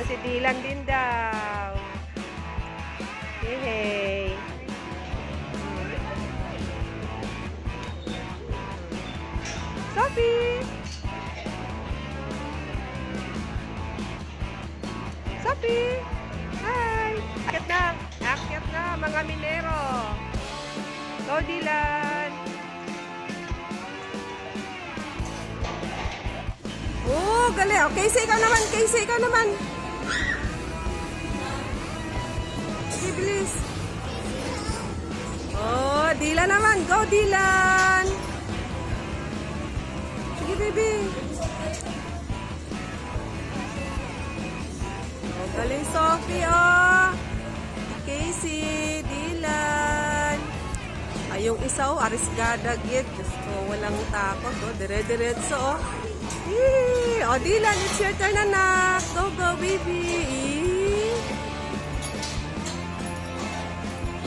si Dylan din daw. Hey. Sophie! Sophie! Hi! Akyat na mga minero. Go, Dylan! Oh, galing. Oh, Casey, ikaw naman. Casey, ikaw naman. Sige, bilis. Oh, Dylan naman. Go, Dylan. Sige, baby. Oh, galing, Sophie, oh. Casey, Dylan. Ay, yung isa, oh, arisgada, git. Gusto, walang takot, oh. Dire-diretso, oh. Yee! Oh, Dylan, it's your turn, anak. Go, go, baby.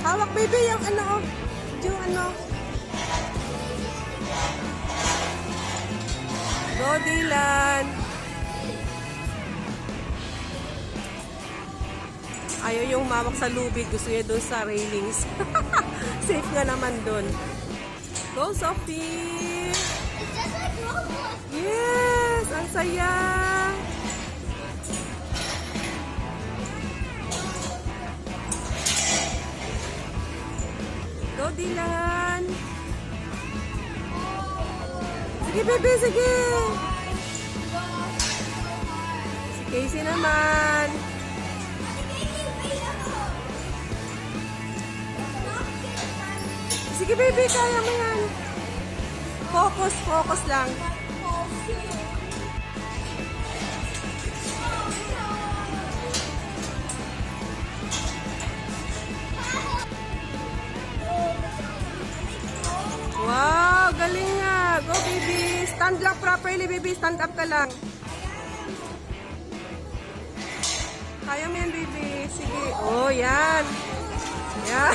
Hawak, baby, yung ano, yung ano. Go, Dylan. Ayaw yung mawak sa lubid. Gusto niya doon sa railings. Safe nga naman doon. Go, Sophie. Yes! Ang saya! Go, Dylan! Sige, baby! Sige! Si Casey naman! Sige, baby! Kaya mo yan! Focus! Focus lang! Wow, galing nga. Go, baby. Stand lang properly, baby. Stand up ka lang. Kaya mo yan, baby. Sige. Oh, yan. Yan.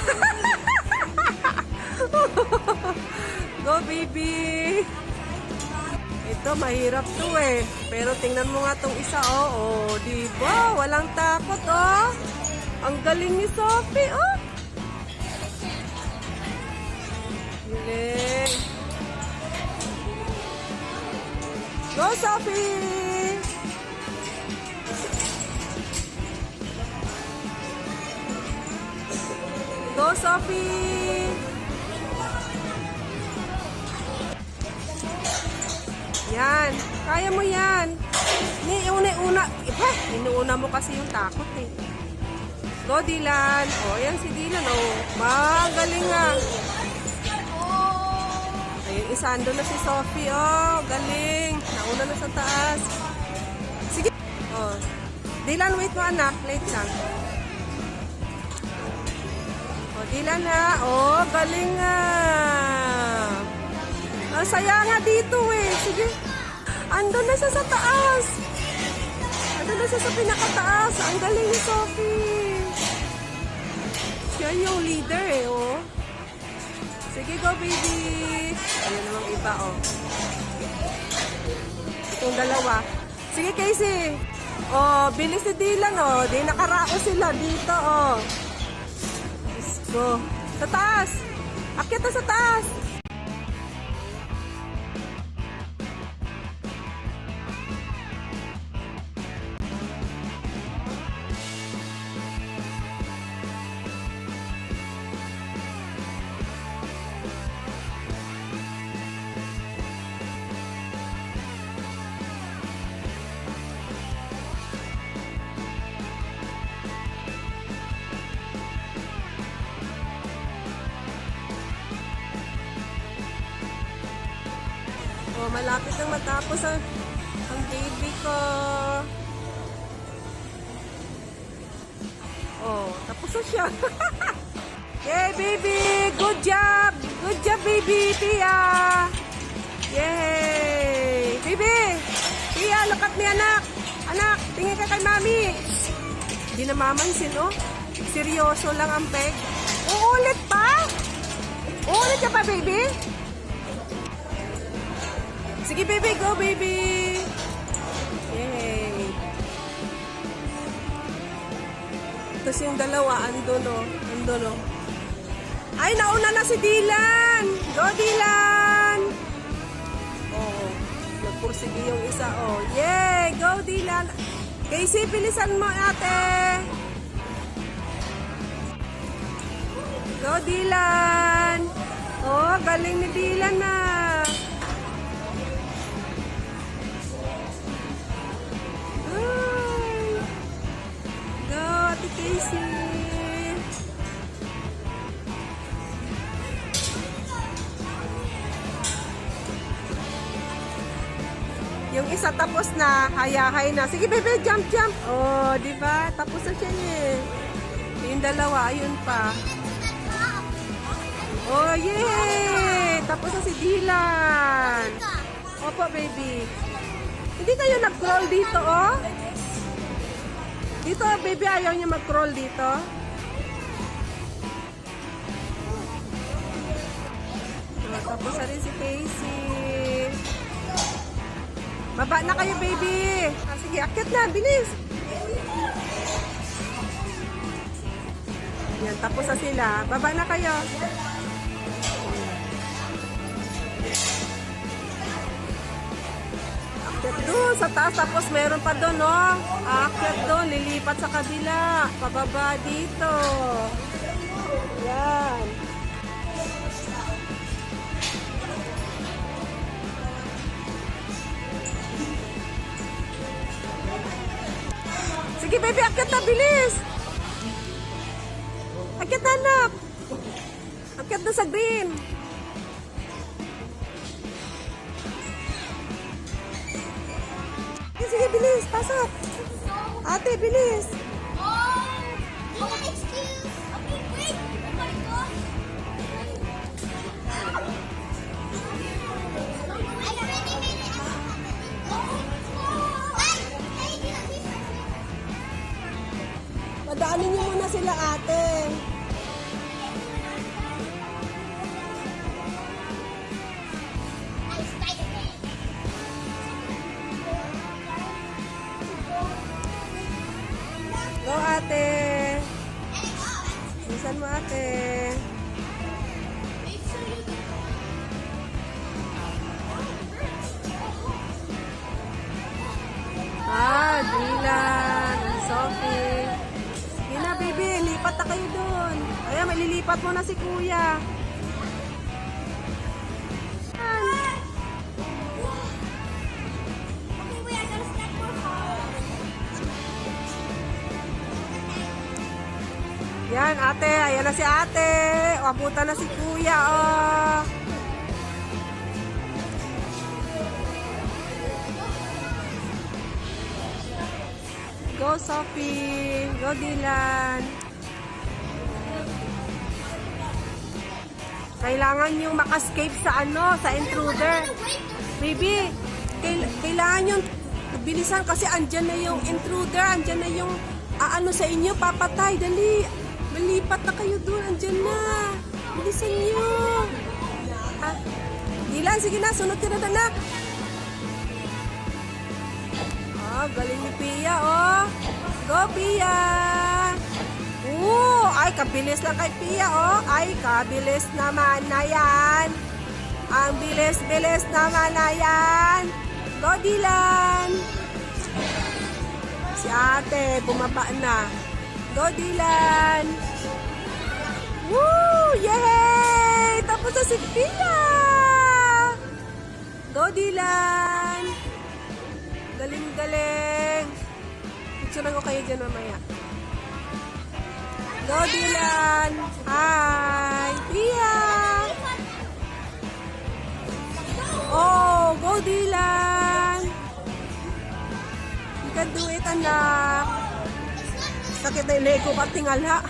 Go, baby. Ito, mahirap to eh. Pero tingnan mo nga tong isa, oh. Oh, diba? Walang takot, oh. Ang galing ni Sophie, oh. Galing. Go, Sophie! Go, Sophie! Yan. Kaya mo yan. Una. Iba, inuuna mo kasi yung takot eh. Go, Dylan. O, yan si Dylan. O, magaling nga. Ayun, isando na si Sophie. Oh, galing. Nauna na sa taas. Sige. Oh. Dylan, wait mo anak. Late lang. Oh, Dylan na. Oh, galing nga. Ang saya nga dito eh. Sige. Andun na siya sa taas. Andun na siya sa pinakataas. Ang galing ni Sophie. Siya yung leader eh, oh. Sige, go, baby. Ayan namang iba, oh. Itong dalawa. Sige, Casey. Oh, bilis si Dylan, oh. Di nakarao sila dito, oh. Let's go. Sa taas. Akyat na sa taas. Oh, malapit nang matapos ang baby ko. Oh, tapos na siya. Yay, baby! Good job! Good job, baby! Tia! Yay! Baby! Tia, look at me, anak! Anak, tingin ka kay mami! Hindi na mamansin, oh. Seryoso lang ang peg. Uulit pa? Uulit ka pa, baby? Sige, baby. Go, baby. Yay. Tapos yung dalawa, andun o. Andun o. Ay, nauna na si Dylan! Go, Dylan! Oo. Nagpursige yung isa, oh. Yay! Go, Dylan! Casey, pilisan mo, ate! Go, Dylan! Oh, galing ni Dylan na! Ay! Go, ate Casey! Yung isa tapos na, hayahay na. Sige, bebe, jump, jump. Oh, di ba? Tapos na siya eh. Yung dalawa, ayun pa. Oh, yay! Tapos na si Dylan. Opo, baby. Hindi kayo nag-crawl dito, oh? Dito, baby, ayaw niya mag-crawl dito. Oh, tapos na rin si Casey. Baba na kayo, baby. Ah, sige, akit na. Bilis. Yan, tapos na sila. Baba na kayo. Akit doon sa taas. Tapos meron pa doon, no? Akit doon. Lilipat sa kabila. Pababa dito. Yan. Sige, baby, akit na, bilis! Akit na, anak! Akit na sa green! Sige, bilis, pasok! Ate, bilis! Padaanin niyo muna sila, ate. Go, ate. Bisan mo, ate. Ah, Dylan. Sophie. Hina, baby. Lipat na kayo doon. Ayan, may lilipat mo na si kuya. Yan, ate. Ayan na si ate. O, abutan na si kuya, oh. Go, Sophie. Go, Dylan. Kailangan yung makascape sa ano, sa intruder. Baby, kailangan yung bilisan kasi andyan na yung intruder, andyan na yung aano sa inyo, papatay. Dali. Malipat na kayo doon. Andyan na. Bilisan nyo. Ah, Dylan, sige na. Sunod ka na, anak. Ah, galing ni Pia, oh. Go, Pia. Ay, kabilis lang kay Pia, oh. Ay, kabilis naman na yan. Ang bilis-bilis naman na yan. Go, Dylan. Si ate, bumaba na. Go, Dylan! Woo! Yay! Tapos na si Pia! Go, Dylan! Galing-galing! Picturean ko kayo dyan mamaya. Go, Dylan! Hi! Pia! Oh! Go, Dylan! You can do it, anak! Sakit na ilay ko patingala.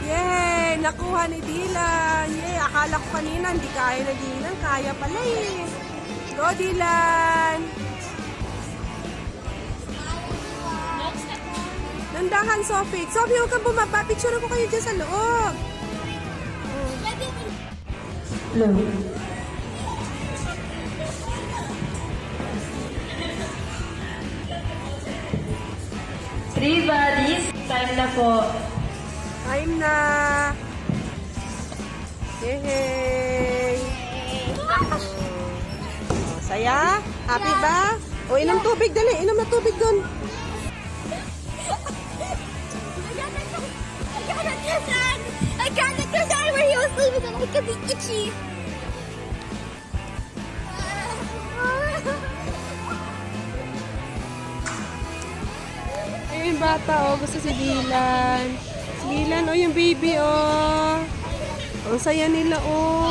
Yay! Nakuha ni Dylan. Yay! Akala ko kanina hindi kaya na Dylan. Kaya pala eh. Go, Dylan! Nandahan, Sophie. Sophie, huwag kang bumaba. Picture ko kayo dyan sa loob. Hello. Three buddies. Time na po. Time na. Yay! Oh, saya? Happy ba? O, inom tubig, dali. Inom na tubig dun. I got the guy where he was sleeping and I could be itchy. Ayun yung bata, oh. Gusto si Dylan. Si Dylan, oh, yung baby, oh. Ang saya nila, oh.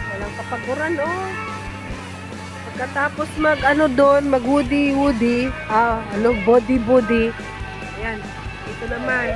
Walang kapaguran, oh. Pagkatapos mag woody. Body. Ayan. Ito naman.